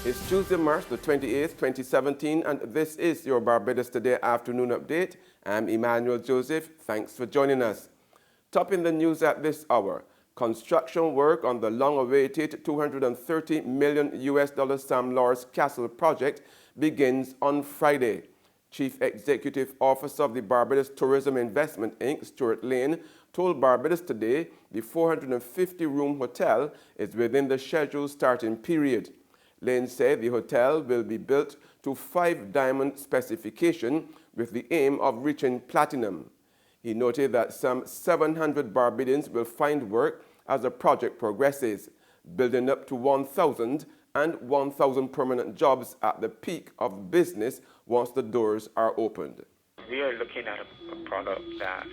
It's Tuesday, March the 28th, 2017, and this is your Barbados Today afternoon update. I'm Emmanuel Joseph. Thanks for joining us. Topping the news at this hour, construction work on the long-awaited $230 million Sam Lawrence Castle project begins on Friday. Chief Executive Officer of the Barbados Tourism Investment Inc., Stuart Lane, told Barbados Today the 450-room hotel is within the scheduled starting period. Lane said the hotel will be built to 5-diamond specification with the aim of reaching platinum. He noted that some 700 Barbadians will find work as the project progresses, building up to 1,000 and 1,000 permanent jobs at the peak of business once the doors are opened. We are looking at a product that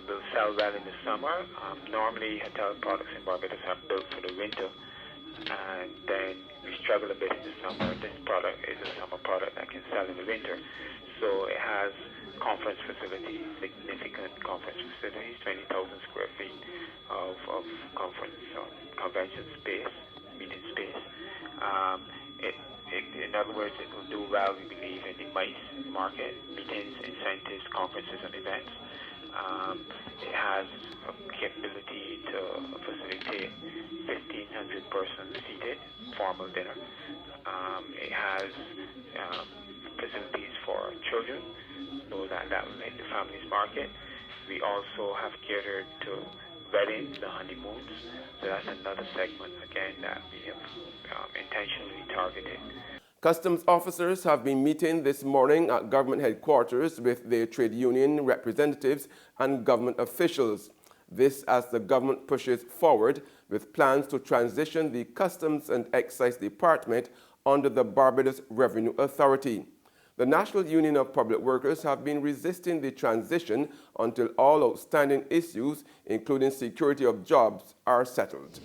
will sell well in the summer. Normally, hotel products in Barbados are built for the winter, and then we struggle a bit in the summer. This product is a summer product that can sell in the winter. So it has conference facilities, significant conference facilities, 20,000 square feet of conference convention space, meeting space. In other words, it will do well, we believe, in the MICE market, meetings, incentives, conferences, and events. It has a capability to facilitate 1,500 persons seated, formal dinner. It has facilities for children, so that will make the families market. We also have catered to weddings, the honeymoons, so that's another segment, again, that we have intentionally targeted. Customs officers have been meeting this morning at government headquarters with their trade union representatives and government officials. This as the government pushes forward with plans to transition the Customs and Excise Department under the Barbados Revenue Authority. The National Union of Public Workers have been resisting the transition until all outstanding issues, including security of jobs, are settled.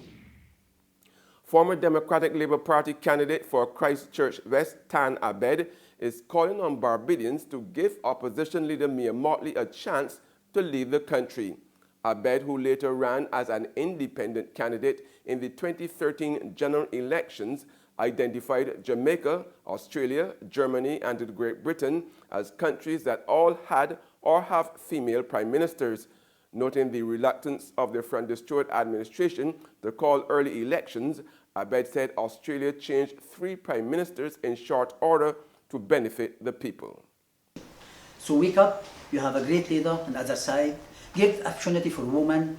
Former Democratic Labour Party candidate for Christchurch West, Tan Abed, is calling on Barbadians to give Opposition Leader Mottley a chance to lead the country. Abed, who later ran as an independent candidate in the 2013 general elections, identified Jamaica, Australia, Germany, and Great Britain as countries that all had or have female prime ministers. Noting the reluctance of the Front Stewart administration to call early elections, Abed said Australia changed 3 prime ministers in short order to benefit the people. So wake up, you have a great leader on the other side. Give opportunity for women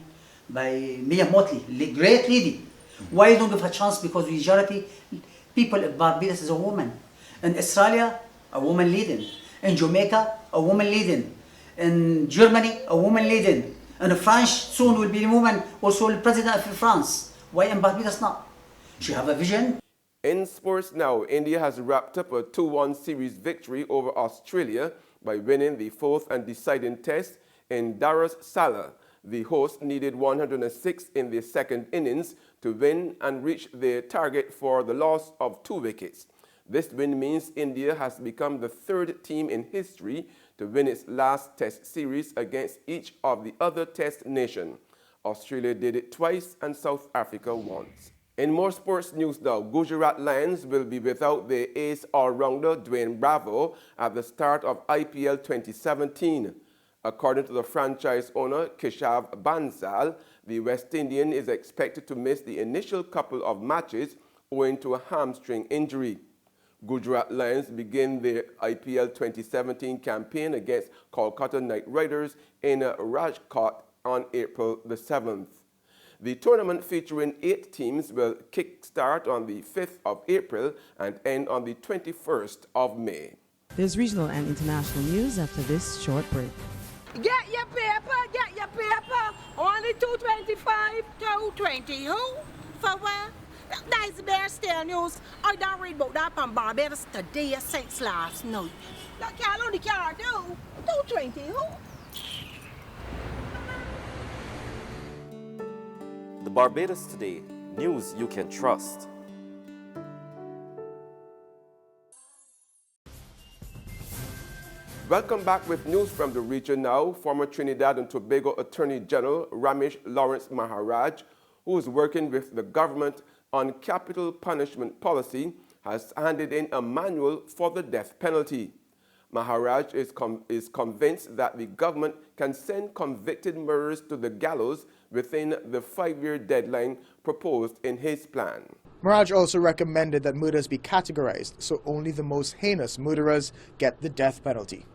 by Mottley, great lady. Why don't give a chance? Because the majority people in Barbados is a woman. In Australia, a woman leading. In Jamaica, a woman leading. In Germany, a woman leading. In France, soon will be a woman also the president of France. Why in Barbados not? She have a vision. In sports now, India has wrapped up a 2-1 series victory over Australia by winning the 4th and deciding test in Dar es Salaam. The hosts needed 106 in the second innings to win and reach their target for the loss of 2 wickets. This win means India has become the 3rd team in history to win its last test series against each of the other test nations. Australia did it twice and South Africa once. In more sports news now, Gujarat Lions will be without their ace all-rounder Dwayne Bravo at the start of IPL 2017. According to the franchise owner Keshav Bansal, the West Indian is expected to miss the initial couple of matches owing to a hamstring injury. Gujarat Lions begin their IPL 2017 campaign against Kolkata Knight Riders in Rajkot on April the 7th. The tournament, featuring 8 teams, will kick-start on the 5th of April and end on the 21st of May. There's regional and international news after this short break. Get your paper. Only $2.25, $2.20. Who? For what? That's the bear stale news. I don't read about that on Barbados Today since last night. That can't only care do. $2.20. Who? The Barbados Today, news you can trust. Welcome back with news from the region now. Former Trinidad and Tobago Attorney General Ramesh Lawrence Maharaj, who is working with the government on capital punishment policy, has handed in a manual for the death penalty. Maharaj is convinced that the government can send convicted murderers to the gallows within the 5-year deadline proposed in his plan. Maharaj also recommended that murders be categorized so only the most heinous murderers get the death penalty.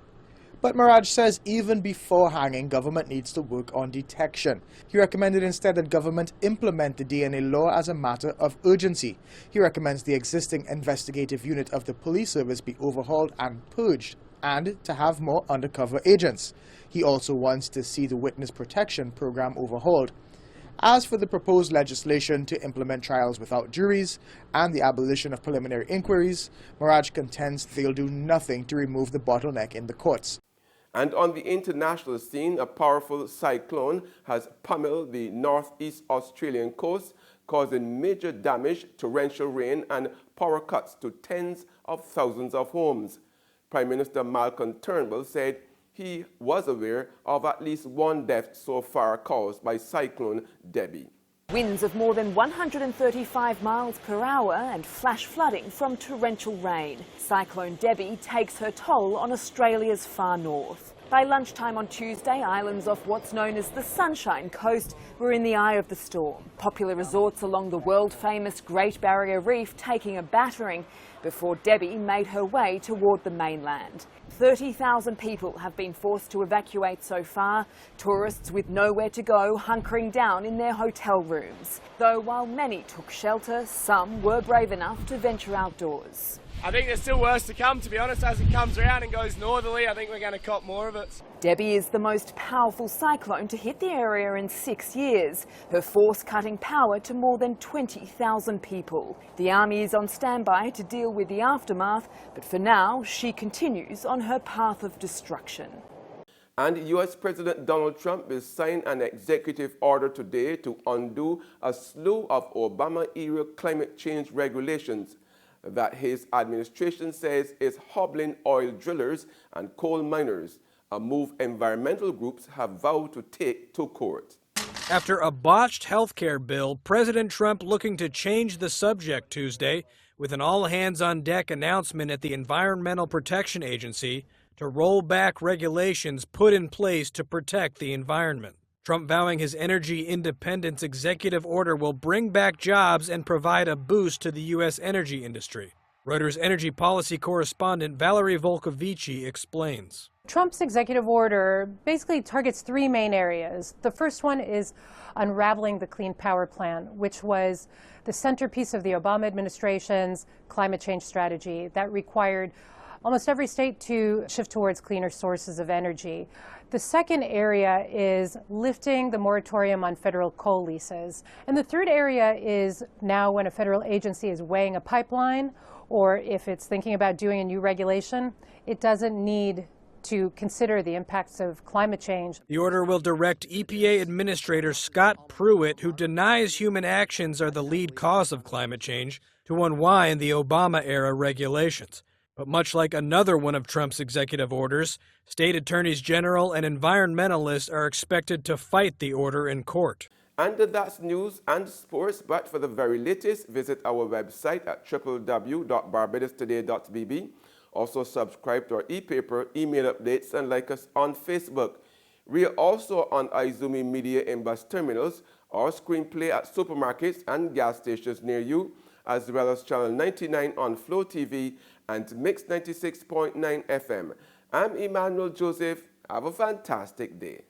But Maharaj says even before hanging, government needs to work on detection. He recommended instead that government implement the DNA law as a matter of urgency. He recommends the existing investigative unit of the police service be overhauled and purged, and to have more undercover agents. He also wants to see the witness protection program overhauled. As for the proposed legislation to implement trials without juries and the abolition of preliminary inquiries, Maharaj contends they'll do nothing to remove the bottleneck in the courts. And on the international scene, a powerful cyclone has pummeled the northeast Australian coast, causing major damage, torrential rain and power cuts to tens of thousands of homes. Prime Minister Malcolm Turnbull said he was aware of at least one death so far caused by Cyclone Debbie. Winds of more than 135 miles per hour and flash flooding from torrential rain. Cyclone Debbie takes her toll on Australia's far north. By lunchtime on Tuesday, islands off what's known as the Sunshine Coast were in the eye of the storm. Popular resorts along the world-famous Great Barrier Reef taking a battering before Debbie made her way toward the mainland. 30,000 people have been forced to evacuate so far, tourists with nowhere to go hunkering down in their hotel rooms. Though while many took shelter, some were brave enough to venture outdoors. I think there's still worse to come, to be honest. As it comes around and goes northerly, I think we're going to cop more of it. Debbie is the most powerful cyclone to hit the area in 6 years, her force cutting power to more than 20,000 people. The army is on standby to deal with the aftermath, but for now, she continues on her path of destruction. And U.S. President Donald Trump will sign an executive order today to undo a slew of Obama-era climate change regulations that his administration says is hobbling oil drillers and coal miners, a move environmental groups have vowed to take to court. After a botched health care bill, President Trump looking to change the subject Tuesday with an all-hands-on-deck announcement at the Environmental Protection Agency to roll back regulations put in place to protect the environment. Trump vowing his energy independence executive order will bring back jobs and provide a boost to the U.S. energy industry. Reuters energy policy correspondent Valerie Volkovici explains. Trump's executive order basically targets three main areas. The first one is unraveling the Clean Power Plan, which was the centerpiece of the Obama administration's climate change strategy that required almost every state to shift towards cleaner sources of energy. The second area is lifting the moratorium on federal coal leases. And the third area is now when a federal agency is weighing a pipeline, or if it's thinking about doing a new regulation, it doesn't need to consider the impacts of climate change. The order will direct EPA Administrator Scott Pruitt, who denies human actions are the lead cause of climate change, to unwind the Obama-era regulations. But much like another one of Trump's executive orders, state attorneys general and environmentalists are expected to fight the order in court. And that's news and sports, but for the very latest, visit our website at www.barbadostoday.bb. Also subscribe to our e-paper, email updates, and like us on Facebook. We are also on Izumi Media in bus terminals, or screenplay at supermarkets and gas stations near you, as well as Channel 99 on Flow TV and Mix 96.9 FM. I'm Emmanuel Joseph. Have a fantastic day.